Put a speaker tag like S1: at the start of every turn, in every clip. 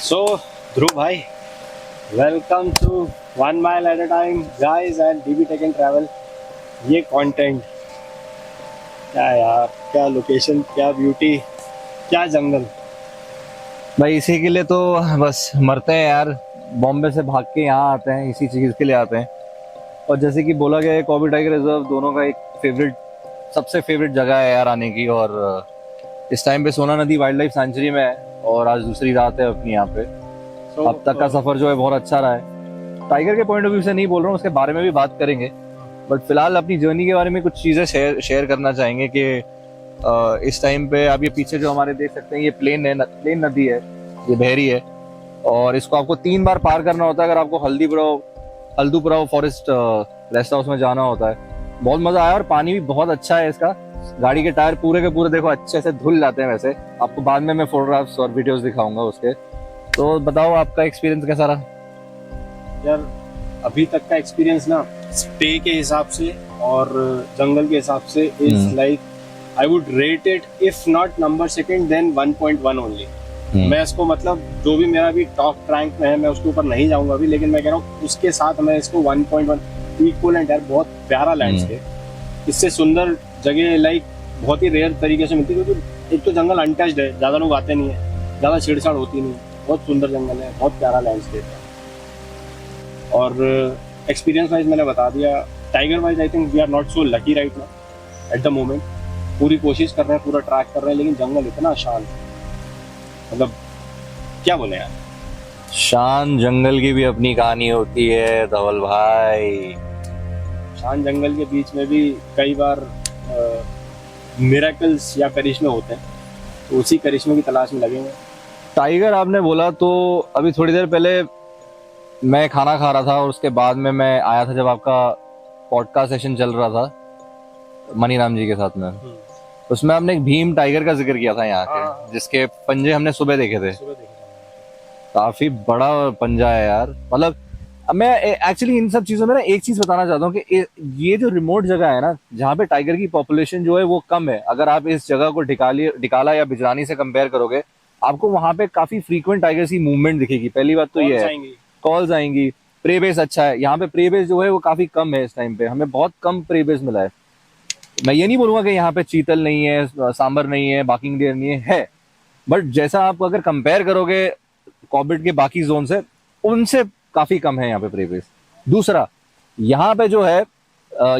S1: So, Dhruv bhai, welcome to One Mile at a Time, guys and DB Tech and Travel. ये content क्या यार, क्या location, क्या beauty, क्या जंगल।
S2: भाई इसी के लिए तो बस मरते हैं यार। बॉम्बे से भाग के यहाँ आते हैं, इसी चीज़ के लिए आते हैं। और जैसे कि बोला गया है, कॉबी टाइगर रिजर्व दोनों का एक फेवरेट, सबसे फेवरेट जगह है यार आने की। और इस टाइम पे सोना नदी वाइल्ड लाइफ सेंचुरी में है और आज दूसरी रात है अपनी यहाँ पे।
S1: So,
S2: अब तक का सफर जो है बहुत अच्छा रहा है। टाइगर के पॉइंट ऑफ व्यू से नहीं बोल रहा हूँ, उसके बारे में भी बात करेंगे, बट फिलहाल अपनी जर्नी के बारे में कुछ चीज़ें शेयर करना चाहेंगे कि इस टाइम पे आप ये पीछे जो हमारे देख सकते हैं, ये प्लेन नदी है, ये बहरी है। और इसको आपको 3 बार पार करना होता है अगर आपको हल्दूपुराव फॉरेस्ट रेस्ट हाउस में जाना होता है। बहुत मजा आया और पानी भी बहुत अच्छा है इसका। गाड़ी के टायर पूरे के पूरे देखो अच्छे से धुल जाते हैं। वैसे आपको बाद में मैं फोटोग्राफ्स और वीडियोस दिखाऊंगा उसके। तो बताओ आपका एक्सपीरियंस कैसा रहा?
S1: यार अभी तक का एक्सपीरियंस ना, स्टे के हिसाब से और जंगल के हिसाब से is like I would rate it, if not number second then 1.1 only. मैं इसको मतलब जो भी मेरा भी टॉप रैंक में है, मैं उसके ऊपर नहीं जाऊंगा अभी, लेकिन मैं कह रहा हूँ उसके साथ मैं इसको 1.1 इक्वलेंट है। बहुत प्यारा लैंडस्केप, इससे सुंदर जगह लाइक बहुत ही रेयर तरीके से मिलती है, क्योंकि एक तो जंगल अनटच्ड है, ज़्यादा लोग आते नहीं है, ज़्यादा छेड़छाड़ होती नहीं। बहुत सुंदर जंगल है, बहुत प्यारा लैंडस्केप है। और एक्सपीरियंस वाइज मैंने बता दिया। Tiger wise I think we are not so lucky right now at the moment. पूरी कोशिश कर रहे हैं, पूरा ट्रैक कर रहे हैं, लेकिन जंगल इतना शांत है, मतलब क्या बोले यार।
S2: शान जंगल की भी अपनी कहानी होती है धवल भाई।
S1: शांत जंगल के बीच में भी कई बार मिरेकल्स या करिश्मे होते हैं, तो उसी करिश्मे की तलाश में लगेंगे।
S2: टाइगर आपने बोला तो अभी थोड़ी देर पहले मैं खाना खा रहा था और उसके बाद में मैं आया था जब आपका पॉडकास्ट सेशन चल रहा था मनीराम जी के साथ में। उसमें आपने एक भीम टाइगर का जिक्र किया था यहाँ के, जिसके पंजे हमने सुबह देखे थे। काफी बड़ा पंजा है यार। मतलब मैं एक्चुअली इन सब चीजों में ना एक चीज बताना चाहता हूँ कि ये जो रिमोट जगह है ना, जहाँ पे टाइगर की पॉपुलेशन जो है वो कम है, अगर आप इस जगह को डिकाला या बिजरानी से कंपेयर करोगे, आपको वहां पे काफी फ्रीक्वेंट टाइगर्स की मूवमेंट दिखेगी। पहली बात तो ये है, कॉल्स आएंगी। प्रे बेस अच्छा है यहाँ पे, प्रे बेस जो है वो काफी कम है। इस टाइम पे हमें बहुत कम प्रे बेस मिला है। मैं ये नहीं बोलूंगा कि यहाँ पे चीतल नहीं है, सांबर नहीं है, बाकिंग डियर नहीं है, बट जैसा आप अगर कंपेयर करोगे कॉर्बेट के बाकी जोन से, उनसे काफी कम है यहाँ पे प्रे बेस। दूसरा, यहाँ पे जो है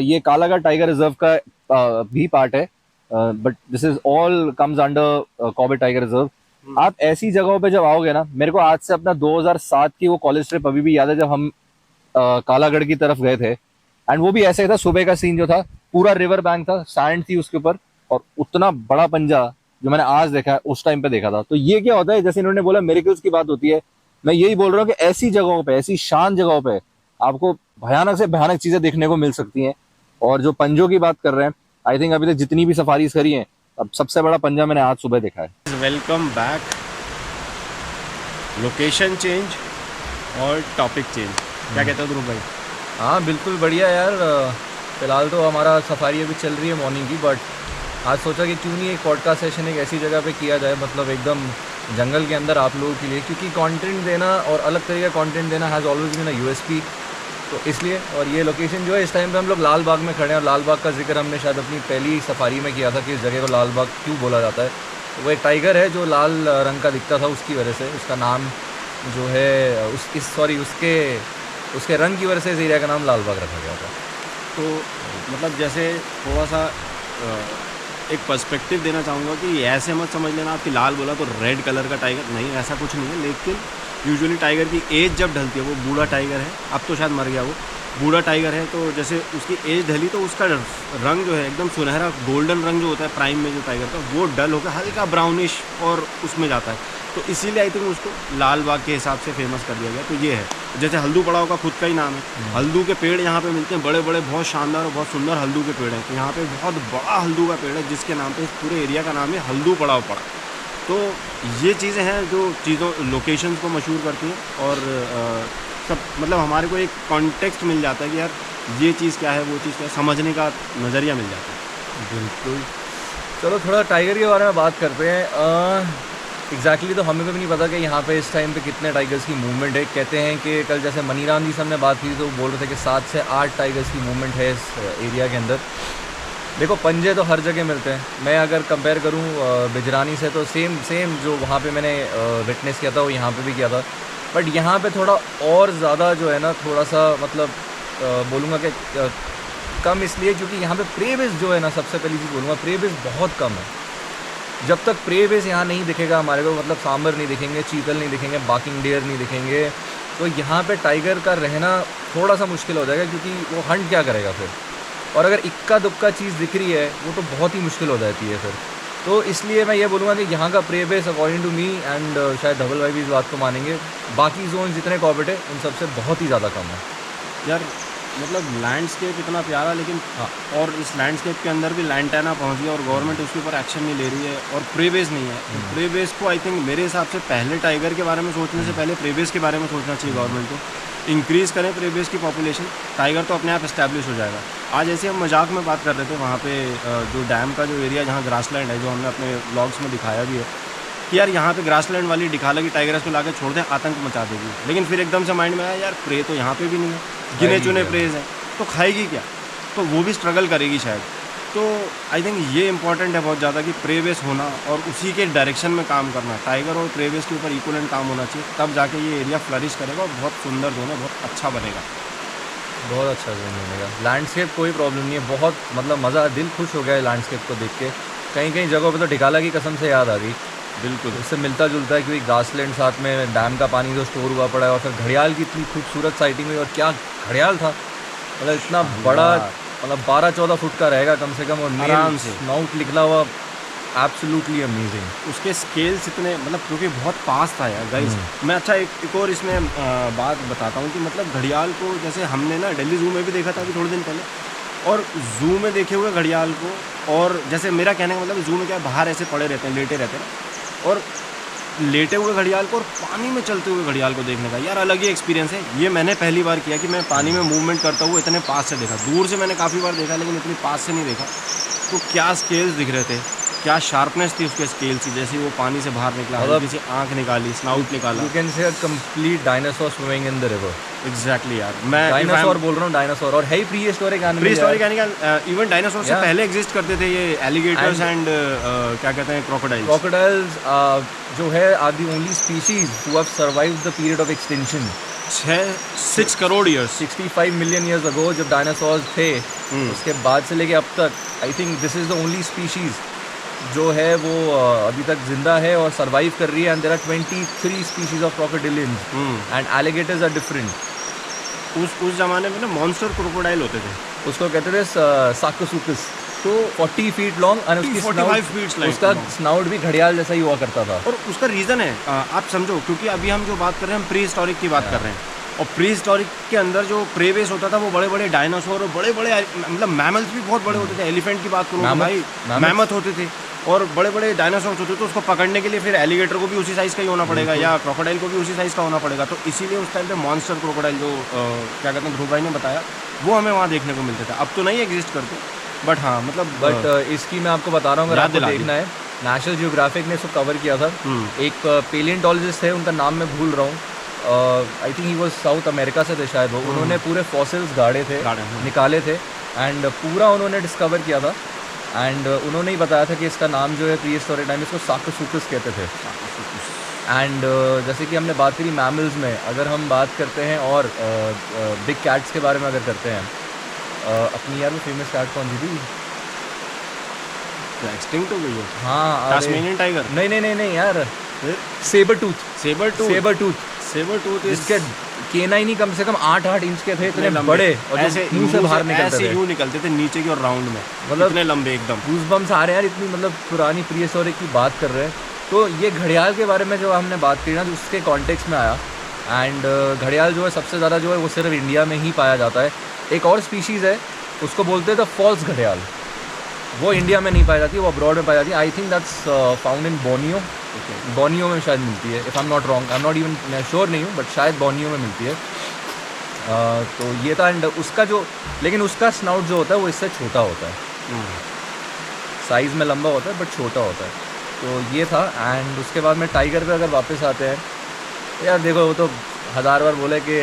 S2: ये कालागढ़ टाइगर रिजर्व का भी पार्ट है, but this is all comes under Corbett tiger reserve. आप ऐसी जगहों पे जब आओगे ना, मेरे को आज से अपना 2007 की वो कॉलेज ट्रिप अभी भी याद है, जब हम कालागढ़ की तरफ गए थे। एंड वो भी ऐसे ही था, सुबह का सीन जो था, पूरा रिवर बैंक था, सैंड थी उसके ऊपर, और उतना बड़ा पंजा जो मैंने आज देखा है उस टाइम पे देखा था। तो ये क्या होता है, जैसे इन्होंने बोला मिरेकल्स की बात होती है, मैं यही बोल रहा हूँ कि ऐसी जगहों पे, ऐसी शांत जगहों पे आपको भयानक से भयानक चीजें देखने को मिल सकती हैं। और जो पंजों की बात कर रहे हैं, आई थिंक अभी तक जितनी भी सफारीज करी हैं, अब सबसे बड़ा पंजा मैंने आज सुबह देखा है।
S1: Welcome back. लोकेशन चेंज और टॉपिक चेंज, क्या कहते हो ध्रुव भाई?
S2: हाँ बिल्कुल बढ़िया यार। फिलहाल तो हमारा सफारी अभी चल रही है मॉर्निंग की, बट आज सोचा कि क्यों नहीं एक पॉडकास्ट सेशन एक ऐसी जगह पे किया जाए, मतलब एकदम जंगल के अंदर आप लोगों के लिए, क्योंकि कंटेंट देना और अलग तरीके का कंटेंट देना has always been a USP. तो इसलिए, और ये लोकेशन जो है, इस टाइम पे हम लोग लाल बाग में खड़े हैं, और लाल बाग का जिक्र हमने शायद अपनी पहली सफारी में किया था कि इस जगह को लाल बाग क्यों बोला जाता है। वो एक टाइगर है जो लाल रंग का दिखता था, उसकी वजह से उसका नाम जो है उसके रंग की वजह से इस एरिया का नाम लाल बाग रखा गया था।
S1: तो मतलब जैसे थोड़ा सा एक पर्सपेक्टिव देना चाहूँगा कि ऐसे मत समझ लेना आपकी लाल बोला तो रेड कलर का टाइगर, नहीं ऐसा कुछ नहीं है। लेकिन यूजुअली टाइगर की एज जब ढलती है, वो बूढ़ा टाइगर है, अब तो शायद मर गया, वो बूढ़ा टाइगर है, तो जैसे उसकी एज ढली तो उसका रंग जो है एकदम सुनहरा गोल्डन रंग जो होता है प्राइम में जो टाइगर का, वो डल होकर हल्का ब्राउनिश और उसमें जाता है। तो इसीलिए आई थिंक उसको लाल बाग के हिसाब से फेमस कर दिया गया। तो ये है, जैसे हल्दू पड़ाव का खुद का ही नाम है। हल्दू के पेड़ यहाँ पे मिलते हैं, बड़े बड़े बहुत शानदार और बहुत सुंदर हल्दू के पेड़ हैं। तो यहाँ पे बहुत बड़ा हल्दू का पेड़ है, जिसके नाम पे पूरे एरिया का नाम है हल्दू पड़ाव पड़ा। तो ये चीज़ें हैं जो लोकेशंस को मशहूर करती हैं, और सब मतलब हमारे को एक कॉन्टेक्स्ट मिल जाता है कि यार ये चीज़ क्या है, वो चीज़ क्या है, समझने का नज़रिया मिल जाता है।
S2: बिल्कुल। चलो थोड़ा टाइगर के बारे में बात करते हैं। एग्जैक्टली तो हमें भी नहीं पता कि यहाँ पे इस टाइम पे कितने टाइगर्स की मूवमेंट है। कहते हैं कि कल जैसे मनीराम जी से हमने बात की तो वो बोल रहे थे कि 7 से 8 टाइगर्स की मूवमेंट है इस एरिया के अंदर। देखो पंजे तो हर जगह मिलते हैं। मैं अगर कंपेयर करूँ बिजरानी से तो सेम जो वहाँ पे मैंने विटनेस किया था वो यहाँ पे भी किया था। बट यहाँ पे थोड़ा और ज़्यादा जो है ना थोड़ा सा मतलब बोलूँगा कि कम इसलिए क्योंकि यहाँ पे प्रे बेस जो है ना, सबसे पहली चीज़ बोलूँगा प्रे बेस बहुत कम है। जब तक प्रे बेस यहाँ नहीं दिखेगा हमारे को, मतलब सांबर नहीं दिखेंगे, चीतल नहीं दिखेंगे, बाकिंग डियर नहीं दिखेंगे, तो यहाँ पे टाइगर का रहना थोड़ा सा मुश्किल हो जाएगा क्योंकि वो हंट क्या करेगा फिर। और अगर इक्का दुक्का चीज़ दिख रही है वो तो बहुत ही मुश्किल हो जाती है फिर। तो इसलिए मैं ये बोलूँगा कि यहाँ का prey base according to me and शायद धवल भाई भी इस बात को मानेंगे, बाकी जोन जितने कॉर्बेट है उन सबसे बहुत ही ज़्यादा कम है
S1: यार। मतलब लैंडस्केप इतना प्यारा, लेकिन
S2: हाँ।
S1: और इस लैंडस्केप के अंदर भी लैंटाना पहुंच गया और गवर्नमेंट उसके ऊपर एक्शन नहीं ले रही है और प्रेबेस नहीं है। तो प्रेबेस को आई थिंक मेरे हिसाब से पहले टाइगर के बारे में सोचने से पहले प्रेबेस के बारे में सोचना चाहिए गवर्नमेंट को। इंक्रीज़ करें प्रेबेस की पॉपुलेशन, टाइगर तो अपने आप इस्टेब्लिश हो जाएगा। आज ऐसे हम मजाक में बात कर रहे थे वहाँ पे जो डैम का जो एरिया जहाँ ग्रासलैंड है, जो हमने अपने ब्लॉग्स में दिखाया भी है कि यार यहाँ पे ग्रासलैंड वाली दिखाला की टाइगर को लाके छोड़ दें, आतंक मचा देगी। लेकिन फिर एकदम से माइंड में आया यार प्रे तो यहाँ पे भी नहीं है, गिने चुने प्रेज हैं, तो खाएगी क्या? तो वो भी स्ट्रगल करेगी शायद। तो आई थिंक ये इंपॉर्टेंट है बहुत ज़्यादा कि प्रे बेस होना और उसी के डायरेक्शन में काम करना। टाइगर और प्रे बेस के ऊपर इक्वलेंट काम होना चाहिए, तब जाके ये एरिया फ्लरिश करेगा और बहुत सुंदर जोन है, बहुत अच्छा बनेगा।
S2: बहुत अच्छा जोन बनेगा। लैंडस्केप कोई प्रॉब्लम नहीं है, बहुत मतलब मज़ा, दिल खुश हो गया है लैंडस्केप को देख के। कहीं कहीं जगहों पे तो ढिकाला की कसम से याद आ गई।
S1: बिल्कुल
S2: उससे मिलता जुलता है क्योंकि ग्रासलैंड साथ में डैम का पानी जो स्टोर हुआ पड़ा है, और फिर घड़ियाल की इतनी खूबसूरत साइटिंग हुई। और क्या घड़ियाल था, मतलब इतना बड़ा, मतलब 12-14 फुट का रहेगा कम से कम, और
S1: आराम से
S2: स्नाउट निकला हुआ, एब्सोल्युटली अमेजिंग।
S1: उसके स्केल्स इतने, मतलब क्योंकि बहुत पास था यार गाइस। मैं अच्छा एक और इसमें बात बताता हूँ कि मतलब घड़ियाल को जैसे हमने ना दिल्ली जू में भी देखा था अभी थोड़े दिन पहले, और जू में देखे हुए घड़ियाल को, और जैसे मेरा कहने का मतलब जू में क्या बाहर ऐसे पड़े रहते हैं, लेटे रहते हैं, और लेटे हुए घड़ियाल को और पानी में चलते हुए घड़ियाल को देखने का यार अलग ही एक्सपीरियंस है। ये मैंने पहली बार किया कि मैं पानी में मूवमेंट करता हुआ इतने पास से देखा। दूर से मैंने काफ़ी बार देखा लेकिन इतनी पास से नहीं देखा। तो क्या स्केल्स दिख रहे थे, क्या शार्पनेस थी उसके स्केल की, जैसे वो पानी से बाहर निकला, हल्की सी आँख निकाली, स्नाउट निकाला।
S2: You can say a complete dinosaur swimming in the river.
S1: Exactly यार, मैं
S2: डायनासोर बोल रहा हूँ, डायनासोर, और है ही prehistoric animal.
S1: Prehistoric animal, even dinosaur से पहले एग्जिस्ट करते थे ये एलिगेटर्स एंड क्या कहते हैं, क्रोकोडाइल्स।
S2: क्रोकोडाइल्स जो है are the only species who have survived the period of extinction.
S1: 6 crore years,
S2: 65 million years ago जब डायनासोर्स थे, उसके बाद से लेके अब तक I think this is the only species जो है वो अभी तक जिंदा है और सर्वाइव कर रही है। And there are 23 species of crocodiles and alligators are different.
S1: उस जमाने में ना मॉन्स्टर क्रोकोडाइल होते थे,
S2: उसको कहते थे साकोसुकस। तो 40 फीट लॉन्ग और उसकी
S1: 45 फीट
S2: उसका स्नाउट भी घड़ियाल जैसा ही हुआ करता था।
S1: और उसका रीज़न है आप समझो, क्योंकि अभी हम जो बात कर रहे हैं हम प्री हिस्टोरिक की बात कर रहे हैं, और प्री हिस्टोरिक के अंदर जो प्रे बेस होता था वो बड़े बड़े डायनासोर और बड़े बड़े मतलब मैमल्स भी बहुत बड़े होते थे। एलिफेंट की बात करूँ भाई, मैमथ होते थे और बड़े बड़े डायनासोर होते थे। तो उसको पकड़ने के लिए फिर एलिगेटर को भी उसी साइज़ का ही होना पड़ेगा या क्रोकोडाइल को भी उसी साइज़ का होना पड़ेगा। तो इसीलिए उस टाइम पे मॉन्स्टर क्रोकोडाइल जो क्या कहते हैं ध्रुव भाई ने बताया, वो हमें वहाँ देखने को मिलते थे। अब तो नहीं एग्जिस्ट करते, बट हाँ मतलब
S2: इसकी मैं आपको बता रहा हूँ, अगर आपको देखना है, नेशनल जियोग्राफिक ने इसको कवर किया था। एक पेलियंटोलॉजिस्ट है, उनका नाम मैं भूल रहा हूँ, I think he was south America से थे शायद वो। उन्होंने पूरे फॉसिल्स गाड़े थे, निकाले थे, एंड पूरा उन्होंने डिस्कवर किया था। एंड उन्होंने ही बताया था कि इसका नाम जो है प्री हिस्टोरिक टाइम इसको साकोसुकस कहते थे। एंड जैसे कि हमने बात करी मैमल्स में, अगर हम बात करते हैं और बिग कैट्स के बारे में अगर करते हैं, अपनी यार वो फेमस कैट कौन सी थी,
S1: एक्सटिंक्ट हो गई है?
S2: हाँ,
S1: टास्मेनियन टाइगर।
S2: नहीं यार, सेबर टूथ जिसके केनाइन ही कम से कम 8 इंच के थे, इतने बड़े, और
S1: ऐसे
S2: मुंह से बाहर निकलते थे,
S1: यूं निकलते थे नीचे की और राउंड में,
S2: मतलब
S1: इतने लंबे एकदम।
S2: गूज़बम्स आ रहे हैं यार, इतनी मतलब पुरानी प्री हिस्टोरिक की बात कर रहे हैं। तो ये घड़ियाल के बारे में जो हमने बात की ना, तो उसके कॉन्टेक्स्ट में आया। एंड घड़ियाल जो है सबसे ज़्यादा जो है वो सिर्फ इंडिया में ही पाया जाता है। एक और स्पीशीज़ है, उसको बोलते हैं द फॉल्स घड़ियाल, वो इंडिया में नहीं पाई जाती, वो अब्रॉड में पाई जाती है। I think that's found in Borneo. Borneo में शायद मिलती है, if I am not wrong, I am not even, मैं श्योर नहीं हूँ, बट शायद बोर्नियो में मिलती है। तो ये था। एंड उसका जो, लेकिन उसका स्नाउट जो होता है वो इससे छोटा होता है, साइज़ में लंबा होता है बट छोटा होता है। तो ये था। एंड उसके बाद में टाइगर पे अगर वापस आते हैं, तो यार देखो वो तो 1000 बार बोले कि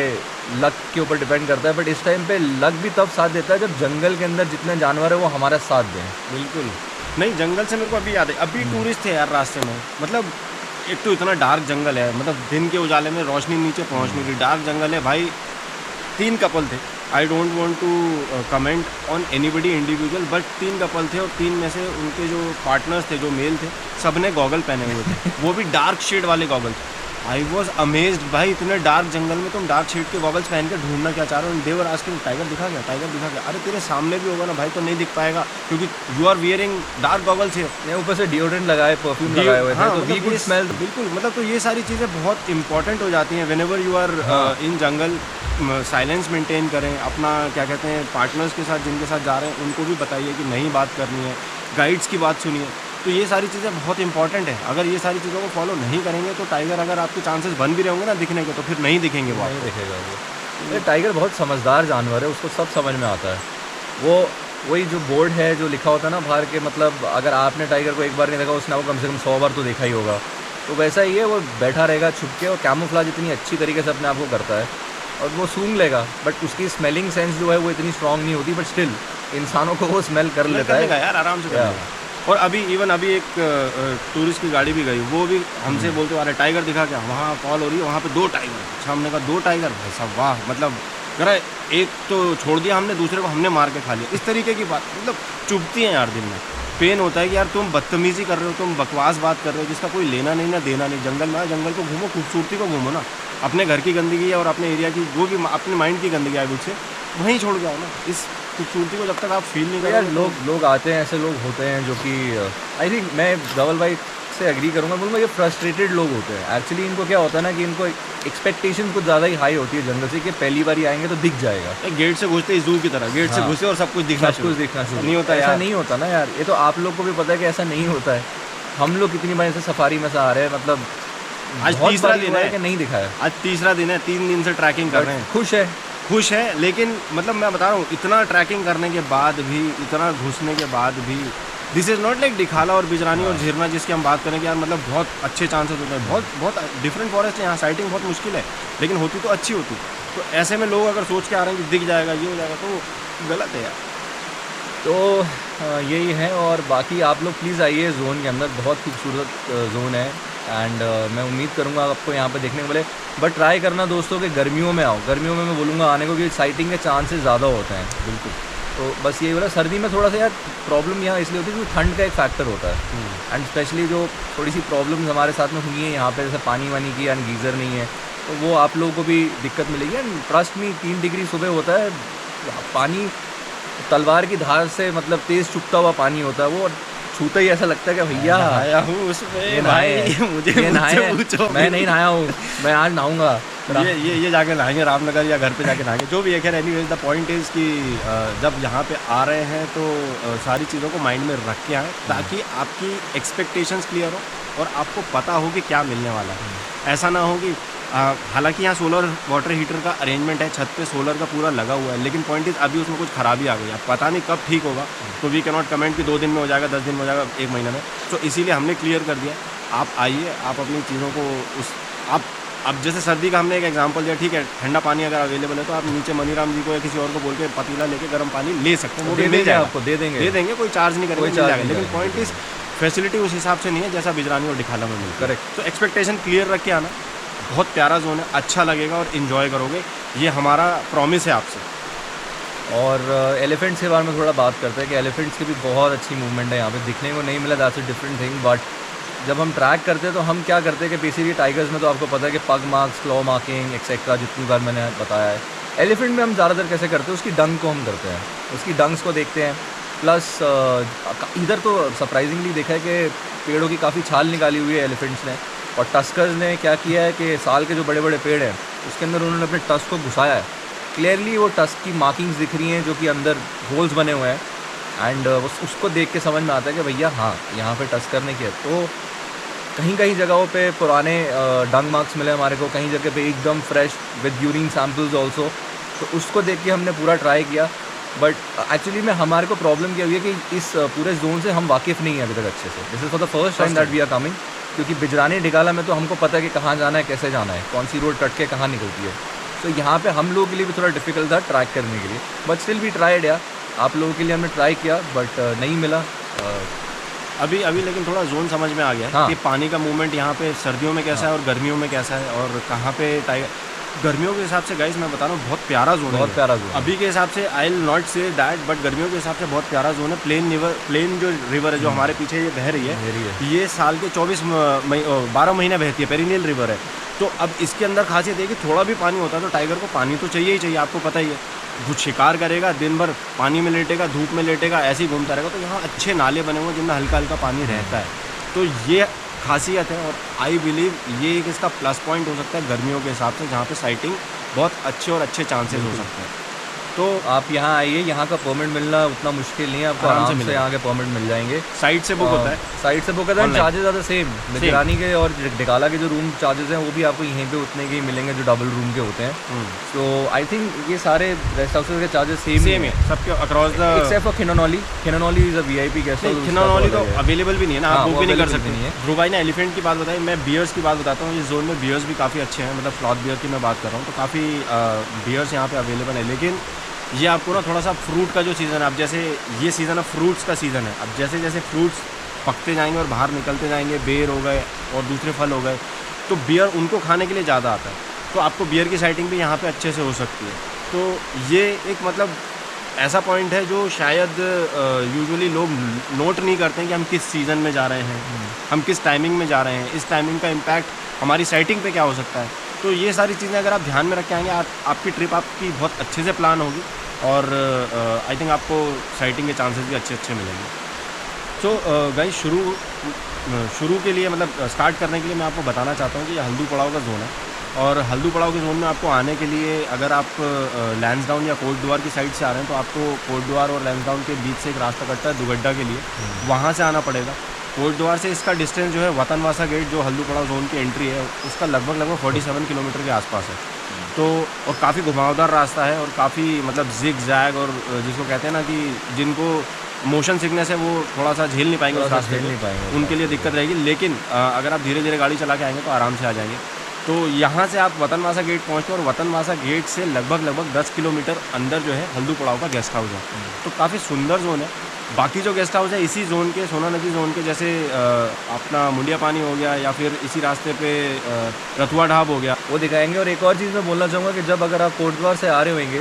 S2: लक के ऊपर डिपेंड करता है, बट इस टाइम पे लक भी तब साथ देता है जब जंगल के अंदर जितने जानवर है वो हमारा साथ दें।
S1: बिल्कुल। नहीं, जंगल से मेरे को अभी याद है, अभी टूरिस्ट थे यार रास्ते में, मतलब एक तो इतना डार्क जंगल है, मतलब दिन के उजाले में रोशनी नीचे पहुंच नहीं रही, डार्क जंगल है भाई। 3 कपल थे, I don't want to comment on anybody individual, but 3 couple थे और 3 में से उनके जो पार्टनर्स थे, जो मेल थे, सब ने गॉगल पहने हुए थे, वो भी डार्क शेड वाले गॉगल। आई वॉज अमेज्ड भाई, इतने डार्क जंगल में तुम डार्क शेड के गॉगल्स पहन के ढूंढना क्या चाह रहे हो? देवर आस्किंग टाइगर दिखा गया, टाइगर दिखा गया। अरे तेरे सामने भी होगा ना भाई तो नहीं दिख पाएगा, क्योंकि you are wearing dark goggles है।
S2: मैं ऊपर से डिओड्रेंट लगाए, परफ्यूम लगाए हुए थे,
S1: हाँ,
S2: तो वी
S1: मतलब
S2: कुड स्मेल।
S1: बिल्कुल, मतलब तो ये सारी चीज़ें बहुत इंपॉर्टेंट हो जाती हैं व्हेनेवर यू आर इन जंगल। साइलेंस मेंटेन करें, अपना क्या कहते हैं, पार्टनर्स के साथ जिनके साथ जा रहे हैं उनको भी बताइए कि नहीं बात करनी है, गाइड्स की बात सुनिए। तो ये सारी चीज़ें बहुत इंपॉर्टेंट है। अगर ये सारी चीज़ों को फॉलो नहीं करेंगे तो टाइगर, अगर आपके चांसेस बन भी रहे होंगे ना दिखने के, तो फिर नहीं दिखेंगे वो,
S2: नहीं दिखेगा वो। टाइगर बहुत समझदार जानवर है, उसको सब समझ में आता है। वो वही जो बोर्ड है जो लिखा होता है ना बाहर के, मतलब अगर आपने टाइगर को एक बार नहीं देखा, उसने वो कम से कम 100 बार तो देखा ही होगा। तो वैसा ही है, वो बैठा रहेगा छुप के, और कैमोफ्लेज इतनी अच्छी तरीके से अपने आप को करता है, और वो सूंघ लेगा, बट उसकी स्मेलिंग सेंस जो है वो इतनी स्ट्रांग नहीं होती, बट स्टिल इंसानों को वो स्मेल कर लेता है
S1: यार, आराम से कर लेगा। और अभी एक टूरिस्ट की गाड़ी भी गई, वो भी हमसे बोलते अरे टाइगर दिखा क्या, वहाँ कॉल हो रही है, वहाँ पे 2 टाइगर। अच्छा, हमने कहा 2 टाइगर, भाई साहब वाह, मतलब करा एक तो छोड़ दिया हमने, दूसरे को हमने मार के खा लिया। इस तरीके की बात मतलब चुभती हैं यार दिल में, पेन होता है कि यार तुम बदतमीजी कर रहे हो, तुम बकवास बात कर रहे हो जिसका कोई लेना नहीं ना देना नहीं। जंगल में जंगल को घूमो, खूबसूरती को घूमो ना, अपने घर की गंदगी है और अपने एरिया की जो भी अपने माइंड की गंदगी है से वहीं छोड़ के आओ ना। इस खूबसूरती को जब तक आप फील नहीं
S2: तो यार
S1: करोगे,
S2: लोग आते हैं, ऐसे लोग होते हैं जो कि आई थिंक मैं धवल भाई से एग्री करूँगा, बोलूँगा ये फ्रस्ट्रेटेड लोग होते हैं। एक्चुअली इनको क्या होता है ना कि इनको एक्सपेक्टेशन कुछ ज़्यादा ही हाई होती है जंगल से, कि पहली बार ही आएंगे तो दिख जाएगा।
S1: गेट से घुसते जू की तरह, गेट से घुसे और सब कुछ दिखना
S2: शुरू
S1: नहीं होता,
S2: ऐसा नहीं होता ना यार। ये तो आप लोग को भी पता है कि ऐसा नहीं होता है। हम लोग कितनी बार ऐसे सफारी में से आ रहे हैं, मतलब
S1: आज तीसरा दिन है
S2: कि नहीं दिखा है,
S1: आज तीसरा दिन है, 3 दिन से ट्रैकिंग कर रहे हैं, खुश है। लेकिन मतलब मैं बता रहा हूँ, इतना ट्रैकिंग करने के बाद भी, इतना घुसने के बाद भी, दिस इज़ नॉट लाइक दिखाला और बिजरानी और झिरना जिसकी हम बात करें कि यार मतलब बहुत अच्छे चांसेस होते हैं, बहुत डिफरेंट फॉरेस्ट है यहाँ, साइटिंग बहुत मुश्किल है, लेकिन होती तो अच्छी होती। तो ऐसे में लोग अगर सोच के आ रहे हैं कि दिख जाएगा, ये हो जाएगा, तो गलत है यार।
S2: तो यही है। और बाकी आप लोग प्लीज़ आइए जोन के अंदर, बहुत खूबसूरत जोन है। एंड मैं उम्मीद करूँगा आपको यहाँ पे देखने को मिले, बट ट्राई करना दोस्तों कि गर्मियों में आओ। गर्मियों में मैं बोलूँगा आने को, क्योंकि साइटिंग के चांसेस ज़्यादा होते हैं। बिल्कुल। तो बस यही बोला, सर्दी में थोड़ा सा यार प्रॉब्लम यहाँ इसलिए होती है क्योंकि ठंड का एक फैक्टर होता है। एंड स्पेशली जो थोड़ी सी प्रॉब्लम्स हमारे साथ में हुई हैं यहाँ पे, जैसे पानी वानी की, एंड गीज़र नहीं है, तो वो आप लोगों को भी दिक्कत मिलेगी। एंड ट्रस्ट में 3 डिग्री सुबह होता है, पानी तलवार की धार से मतलब तेज़ चुपता हुआ पानी होता है, वो छूता ही ऐसा लगता है कि भैया
S1: आया हूँ उसमें भाई, मुझे
S2: नहाए, मैं नहीं नहाया हूँ, मैं आज नहाऊंगा।
S1: ये जाके नहाएंगे रामनगर या घर पे जाके नहाएंगे, जो भी है। खैर एनीवेज द पॉइंट इज़ कि जब यहाँ पे आ रहे हैं तो सारी चीज़ों को माइंड में रख के आएँ, ताकि आपकी एक्सपेक्टेशंस क्लियर हो और आपको पता हो कि क्या मिलने वाला है। ऐसा ना हो कि हालांकि यहाँ सोलर वाटर हीटर का अरेंजमेंट है, छत पे सोलर का पूरा लगा हुआ है, लेकिन पॉइंट इज़ अभी उसमें कुछ खराबी आ गई है, पता नहीं कब ठीक होगा। तो वी कैन नॉट कमेंट कि 2 दिन में हो जाएगा, 10 दिन में हो जाएगा, 1 महीने में। तो इसीलिए हमने क्लियर कर दिया, आप आइए, आप अपनी चीज़ों को आप अब जैसे सर्दी का हमने एक एग्जांपल दिया, ठीक है, ठंडा पानी अगर अवेलेबल है तो आप नीचे मनीराम जी को या किसी और को बोल के पतीला लेके गर्म पानी ले सकते हैं, वो भी मिल जाएगा,
S2: आपको दे देंगे,
S1: कोई चार्ज नहीं करेंगे, लेकिन पॉइंट इज़ फैसिलिटी उस हिसाब से नहीं है जैसा बिजरानी और दिखाला में मिलती है।
S2: करेक्ट।
S1: तो एक्सपेक्टेशन क्लियर रख के आना, बहुत प्यारा जोन है, अच्छा लगेगा और इन्जॉय करोगे, ये हमारा प्रॉमिस है आपसे।
S2: और एलिफेंट्स के बारे में थोड़ा बात करते हैं कि एलिफेंट्स की भी बहुत अच्छी मूवमेंट है यहाँ पे, दिखने को नहीं मिला, that's a different thing. But जब हम ट्रैक करते हैं तो हम क्या करते हैं कि बेसिकली टाइगर्स में तो आपको पता है कि पग मार्क्स, क्लॉ मार्किंग एक्सेट्रा, जितनी बार मैंने बताया है। एलिफेंट में हम ज़्यादातर कैसे करते हैं, उसकी डंग को हम करते हैं, उसकी डंग्स को देखते हैं। प्लस इधर तो सरप्राइजिंगली देखा है कि पेड़ों की काफ़ी छाल निकाली हुई है एलिफेंट्स ने, और टस्कर्स ने क्या किया है कि साल के जो बड़े बड़े पेड़ हैं उसके अंदर उन्होंने अपने टस्क को घुसाया है। क्लियरली वो टस्क की मार्किंग्स दिख रही हैं जो कि अंदर होल्स बने हुए हैं, एंड उसको देख के समझ में आता है कि भैया हाँ यहाँ पे टस्कर ने किया। तो कहीं कहीं जगहों पे पुराने डंग मार्क्स मिले हमारे को, कहीं जगह पे एकदम fresh with urine samples also. तो उसको देख के हमने पूरा ट्राई किया। बट एक्चुअली में हमारे को प्रॉब्लम क्या हुई है कि इस पूरे जोन से हम वाकिफ़ नहीं हैं अभी तक अच्छे से। This is for the first time that we are coming, क्योंकि बिजरानी डिगाला में तो हमको पता है कि कहाँ जाना है, कैसे जाना है, कौन सी रोड कट के कहाँ निकलती है। तो यहाँ पे हम लोगों के लिए भी थोड़ा डिफिकल्ट था ट्रैक करने के लिए, बट स्टिल वी ट्राइड या आप लोगों के लिए हमने ट्राई किया, बट नहीं मिला।
S1: अभी लेकिन थोड़ा जोन समझ में आ गया है
S2: हाँ।
S1: कि पानी का मूवमेंट यहाँ पे सर्दियों में कैसा है और गर्मियों में कैसा है, और कहाँ पे टाइगर। गर्मियों के हिसाब से गाइस मैं बता रहा हूँ बहुत प्यारा जोन है,
S2: बहुत प्यारा जोन।
S1: अभी के हिसाब से I will not say that, but गर्मियों के हिसाब से बहुत प्यारा जोन है। प्लेन जो रिवर है जो हमारे पीछे ये बह रही है, ये साल के 12 महीने बहती है, पेरिनियल रिवर है। तो अब इसके अंदर खासियत है कि थोड़ा भी पानी होता है तो टाइगर को पानी तो चाहिए ही चाहिए, आपको पता ही है। वो शिकार करेगा, दिन भर पानी में लेटेगा, धूप में लेटेगा, ऐसे ही घूमता रहेगा। तो यहाँ अच्छे नाले बने हुए हैं जिनमें हल्का हल्का पानी रहता है, तो ये खासियत है। और आई बिलीव ये एक इसका प्लस पॉइंट हो सकता है गर्मियों के हिसाब से, जहाँ पे साइटिंग बहुत अच्छे और अच्छे चांसेस हो सकते हैं।
S2: तो आप यहाँ आइए, यहाँ का परमिट मिलना उतना मुश्किल नहीं है, आपको आराम से यहाँ के परमिट मिल जाएंगे।
S1: साइट से बुक होता है,
S2: साइट से बुक होता है, charges are the same. Bijrani के और डिगाला के जो रूम चार्जेस हैं वो भी आपको यहीं पे उतने के ही मिलेंगे जो डबल रूम के होते हैं। सो आई थिंक ये सारे रेस्ट हाउसेस के चार्जेस सेम है सबके across the, except for Khinonoli. Khinonoli is a VIP guest house.
S1: Khinonoli तो अवेलेबल भी नहीं है ना, आप बुक भी नहीं कर सकते हैं। ध्रुव भाई ने एलिफेंट की बात बताई, मैं बियर्स की बात बताता हूँ। इस जोन में बियर्स भी काफ़ी अच्छे हैं, मतलब फ्लॉथ बियर की मैं बात कर रहा हूँ, तो काफ़ी बियर्स यहाँ पे अवेलेबल है। लेकिन ये आपको ना थोड़ा सा फ्रूट का जो सीज़न है, अब जैसे ये सीज़न है फ्रूट्स का सीज़न है, अब जैसे जैसे फ्रूट्स पकते जाएंगे और बाहर निकलते जाएंगे, बेर हो गए और दूसरे फल हो गए, तो बियर उनको खाने के लिए ज़्यादा आता है, तो आपको बियर की साइटिंग भी यहाँ पे अच्छे से हो सकती है। तो ये एक मतलब ऐसा पॉइंट है जो शायद यूजुअली लोग नोट नहीं करते हैं कि हम किस सीज़न में जा रहे हैं, हम किस टाइमिंग में जा रहे हैं, इस टाइमिंग का इम्पैक्ट हमारी साइटिंग पे क्या हो सकता है। तो ये सारी चीज़ें अगर आप ध्यान में रख के आएंगे, आपकी ट्रिप आपकी बहुत अच्छे से प्लान होगी और आई थिंक आपको साइटिंग के चांसेस भी अच्छे मिलेंगे। तो गाइस शुरू के लिए मतलब स्टार्ट करने के लिए मैं आपको बताना चाहता हूँ कि ये हल्दू पड़ाव का जोन है, और हल्दू पड़ाव के जोन में आपको आने के लिए अगर आप लैंसडाउन या कोट द्वार की साइड से आ रहे हैं तो आपको कोट द्वार और लैंसडाउन के बीच से एक रास्ता कटता है दुगड्डा के लिए, वहाँ से आना पड़ेगा। कोट द्वार से इसका डिस्टेंस जो है वतनवासा गेट जो हल्दू पड़ाव जोन की एंट्री है उसका लगभग 47 किलोमीटर के आसपास है। तो और काफ़ी घुमावदार रास्ता है और काफ़ी मतलब जिग जैग, और जिसको कहते हैं ना कि जिनको मोशन सिकनेस है वो थोड़ा सा झेल नहीं पाएंगे उस रास्ते को, उनके लिए दिक्कत रहेगी। लेकिन अगर आप धीरे धीरे गाड़ी चला के आएंगे तो आराम से आ जाएंगे। तो यहाँ से आप वतनवासा गेट पहुँचते हैं और वतनवासा गेट से लगभग 10 किलोमीटर अंदर जो है हल्दू पड़ाव का गेस्ट हाउस है। तो काफ़ी सुंदर जोन है। बाकी जो गेस्ट हाउस है इसी जोन के, सोना नदी जोन के, जैसे अपना मुंडिया पानी हो गया या फिर इसी रास्ते पे रतुआ ढाब हो गया, वो दिखाएंगे। और एक और चीज़ मैं बोलना चाहूँगा कि जब अगर आप कोटद्वार से आ रहे होंगे,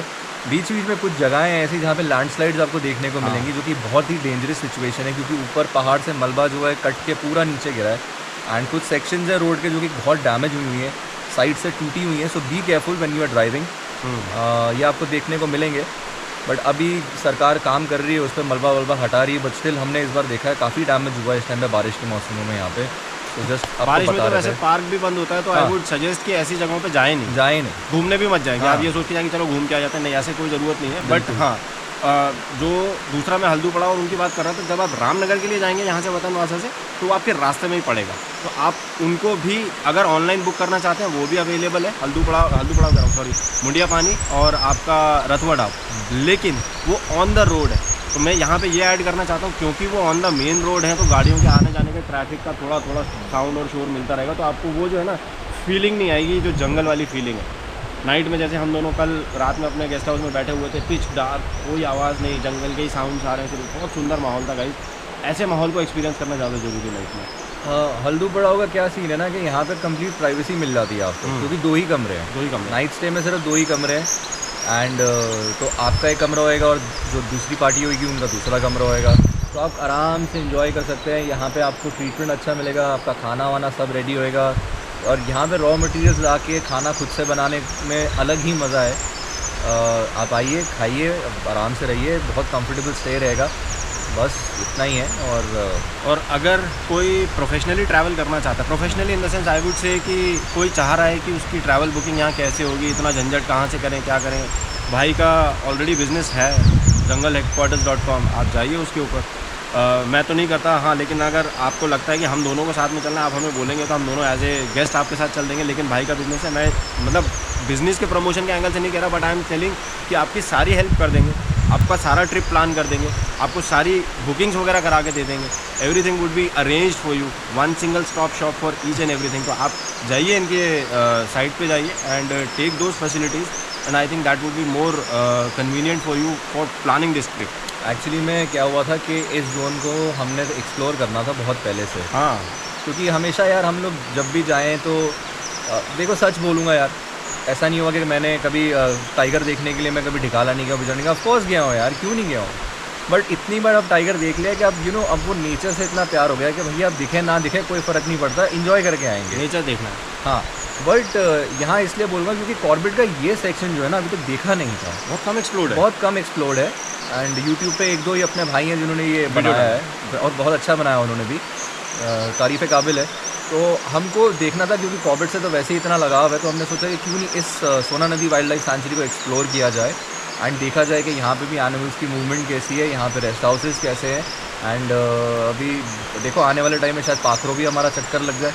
S1: बीच बीच में कुछ जगहें हैं ऐसी जहाँ पे लैंडस्लाइड्स आपको देखने को मिलेंगी, जो कि बहुत ही डेंजरस सिचुएशन है, क्योंकि ऊपर पहाड़ से मलबा जो है कट के पूरा नीचे गिरा है, एंड कुछ सेक्शंस है रोड के जो कि बहुत डैमेज हुई हुई हैं, साइड से टूटी हुई हैं। So be careful when you are driving. ये आपको देखने को मिलेंगे, बट अभी सरकार काम कर रही है उस पर, मलबा वलबा हटा रही है, बट स्टिल हमने इस बार देखा है काफ़ी डैमेज हुआ है इस टाइम पे बारिश के मौसमों में यहाँ पे। तो जस्ट बारिश में तो वैसे पार्क भी बंद होता है, तो आई वुड सजेस्ट कि ऐसी जगहों पे जाए नहीं, घूमने भी मत जाएंगे। आप ये सोच के जाएंगे चलो घूम के आ जाते हैं, नहीं, ऐसे कोई ज़रूरत नहीं है। बट हाँ, जो दूसरा मैं हल्दू पड़ाव और उनकी बात कर रहा था, जब आप रामनगर के लिए जाएंगे यहाँ से वतनवासा से, तो वो आपके रास्ते में ही पड़ेगा, तो आप उनको भी अगर ऑनलाइन बुक करना चाहते हैं वो भी अवेलेबल है। हल्दू पड़ाव सॉरी मुंडिया पानी और आपका रतुआ ढाब, लेकिन वो ऑन द रोड है। तो मैं यहाँ पे ये ऐड करना चाहता हूँ क्योंकि वो ऑन द मेन रोड है, तो गाड़ियों के आने जाने के ट्रैफिक का थोड़ा साउंड और शोर मिलता रहेगा, तो आपको वो जो है ना फीलिंग नहीं आएगी, जो जंगल वाली फीलिंग है। नाइट में जैसे हम दोनों कल रात में अपने गेस्ट हाउस में बैठे हुए थे, पिच डार्क, कोई आवाज़ नहीं, जंगल के ही साउंड्स आ रहे थे, बहुत सुंदर माहौल था गाइस। ऐसे माहौल को एक्सपीरियंस करना ज़्यादा जरूरी है लाइफ में।
S2: हल्दू पड़ाव का क्या सीन है ना कि यहाँ पे कंप्लीट प्राइवेसी मिल जाती है आपको, क्योंकि दो ही कमरे, नाइट स्टे में सिर्फ 2 ही कमरे हैं, एंड तो आपका एक कमरा होएगा और जो दूसरी पार्टी होगी उनका दूसरा कमरा होएगा, तो आप आराम से एंजॉय कर सकते हैं। यहाँ पे आपको ट्रीटमेंट अच्छा मिलेगा, आपका खाना वाना सब रेडी होएगा, और यहाँ पे रॉ मटेरियल्स ला के खाना खुद से बनाने में अलग ही मज़ा है। आप आइए, खाइए, आराम से रहिए, बहुत कंफर्टेबल स्टे रहेगा, बस इतना ही है।
S1: और अगर कोई प्रोफेशनली ट्रैवल करना चाहता है, professionally in the sense I would say कि कोई चाह रहा है कि उसकी ट्रैवल बुकिंग यहाँ कैसे होगी, इतना झंझट कहाँ से करें, क्या करें, भाई का ऑलरेडी बिजनेस है jungle-headquarters.com, आप जाइए उसके ऊपर। मैं तो नहीं करता, हाँ, लेकिन अगर आपको लगता है कि हम दोनों को साथ में चलना है, आप हमें बोलेंगे तो हम दोनों एज ए गेस्ट आपके साथ चल देंगे। लेकिन भाई का बिज़नेस है, मैं मतलब बिज़नेस के प्रमोशन के एंगल से नहीं कह रहा, बट आई एम टेलिंग कि आपकी सारी हेल्प कर देंगे। आपका सारा ट्रिप प्लान कर देंगे, आपको सारी बुकिंग्स वगैरह करा के दे देंगे। Everything would be arranged for you, one single stop shop for each and everything. तो आप जाइए इनके साइट पे जाइए and take those facilities, and I think that would be more convenient for you for planning this trip.
S2: Actually में क्या हुआ था कि इस जोन को हमने एक्सप्लोर करना था बहुत पहले से,
S1: हाँ,
S2: क्योंकि हमेशा यार हम लोग जब भी जाएं तो देखो सच बोलूँगा यार, ऐसा नहीं हुआ कि मैंने कभी टाइगर देखने के लिए मैं कभी ढिकाला नहीं गया, गुजर नहीं गया। ऑफकोर्स गया हूँ यार, क्यों नहीं गया हूँ, बट इतनी बार अब टाइगर देख लिया कि अब अब वो नेचर से इतना प्यार हो गया कि भैया अब दिखे ना दिखे कोई फ़र्क नहीं पड़ता, इन्जॉय करके आएंगे।
S1: नेचर देखना है।
S2: हाँ, बट यहाँ इसलिए बोलूँगा क्योंकि कॉर्बेट का ये सेक्शन जो है ना अभी तक देखा नहीं था,
S1: बहुत कम एक्सप्लोर्ड है,
S2: बहुत कम एक्सप्लोर्ड है। एंड यूट्यूब पे एक दो ही अपने भाई हैं जिन्होंने ये बनाया है और बहुत अच्छा बनाया उन्होंने भी, तारीफ़ काबिल है। तो हमको देखना था क्योंकि कॉर्बेट से तो वैसे ही इतना लगाव है, तो हमने सोचा कि क्यों नहीं इस सोना नदी वाइल्ड लाइफ सेंचुरी को एक्सप्लोर किया जाए एंड देखा जाए कि यहाँ पे भी एनिमल्स की मूवमेंट कैसी है, यहाँ पे रेस्ट हाउसेस कैसे हैं। एंड अभी देखो आने वाले टाइम में शायद पाखरो भी हमारा चक्कर लग जाए,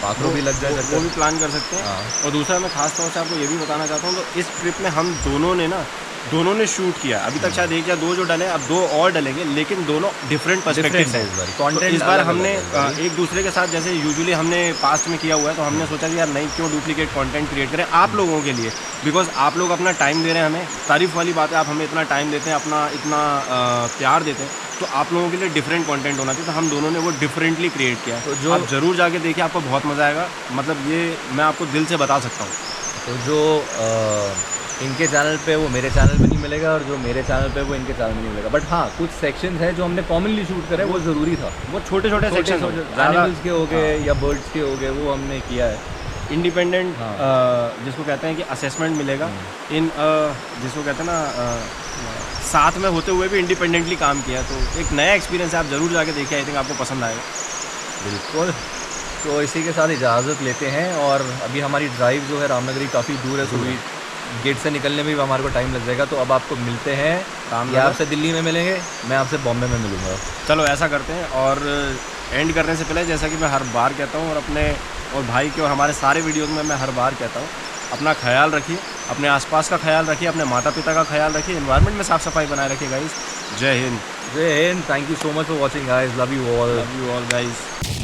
S2: पाखरो भी लग जाए चक्कर,
S1: वो भी प्लान कर सकते हैं। और दूसरा मैं खास तौर से आपको ये भी बताना चाहता हूँ, तो इस ट्रिप में हम दोनों ने शूट किया। अभी तक शायद 1 या 2 जो डले, अब 2 और डलेंगे, लेकिन दोनों डिफरेंट पर्सपेक्टिव हैं। तो इस बार हमने एक दूसरे के साथ, जैसे यूजुअली हमने पास्ट में किया हुआ है, तो हमने सोचा कि यार नहीं, क्यों डुप्लीकेट कंटेंट क्रिएट करें आप लोगों के लिए, बिकॉज आप लोग अपना टाइम दे रहे हैं हमें। तारीफ़ वाली बात है, आप हमें इतना टाइम देते हैं, अपना इतना प्यार देते हैं, तो आप लोगों के लिए डिफरेंट कंटेंट होना चाहिए। तो हम दोनों ने वो डिफरेंटली क्रिएट किया। तो जो आप ज़रूर जाके देखिए, आपको बहुत मज़ा आएगा, मतलब ये मैं आपको दिल से बता सकता हूँ।
S2: तो जो इनके चैनल पे वो मेरे चैनल पे नहीं मिलेगा, और जो मेरे चैनल पे वो इनके चैनल में नहीं मिलेगा, बट हाँ कुछ सेक्शंस हैं जो हमने कॉमनली शूट करे, वो ज़रूरी था।
S1: वो छोटे छोटे सेक्शन
S2: एनिमल्स के हो गए या बर्ड्स के हो गए, वो हमने किया है।
S1: इंडिपेंडेंट जिसको कहते हैं कि असेसमेंट मिलेगा इन जिसको कहते हैं ना साथ में होते हुए भी इंडिपेंडेंटली काम किया, तो एक नया एक्सपीरियंस है। आप ज़रूर जाके देखिए, आई थिंक आपको पसंद आएगा।
S2: बिल्कुल। तो इसी के साथ इजाज़त लेते हैं, और अभी हमारी ड्राइव जो है रामनगरी काफ़ी दूर है, तो गेट से निकलने में भी हमारे को टाइम लग जाएगा। तो अब आपको मिलते हैं, या आपसे दिल्ली में मिलेंगे, मैं आपसे बॉम्बे में मिलूँगा।
S1: चलो ऐसा करते हैं, और एंड करने से पहले जैसा कि मैं हर बार कहता हूँ, और अपने और भाई के और हमारे सारे वीडियोज़ में मैं हर बार कहता हूँ, अपना ख्याल रखिए, अपने आसपास का ख्याल रखिए, अपने माता पिता का ख्याल रखिए, एनवायरनमेंट में साफ़ सफाई बनाए रखिए गाइस। जय हिंद।
S2: जय Hind. Thank you so much for watching guys. Love you all
S1: guys.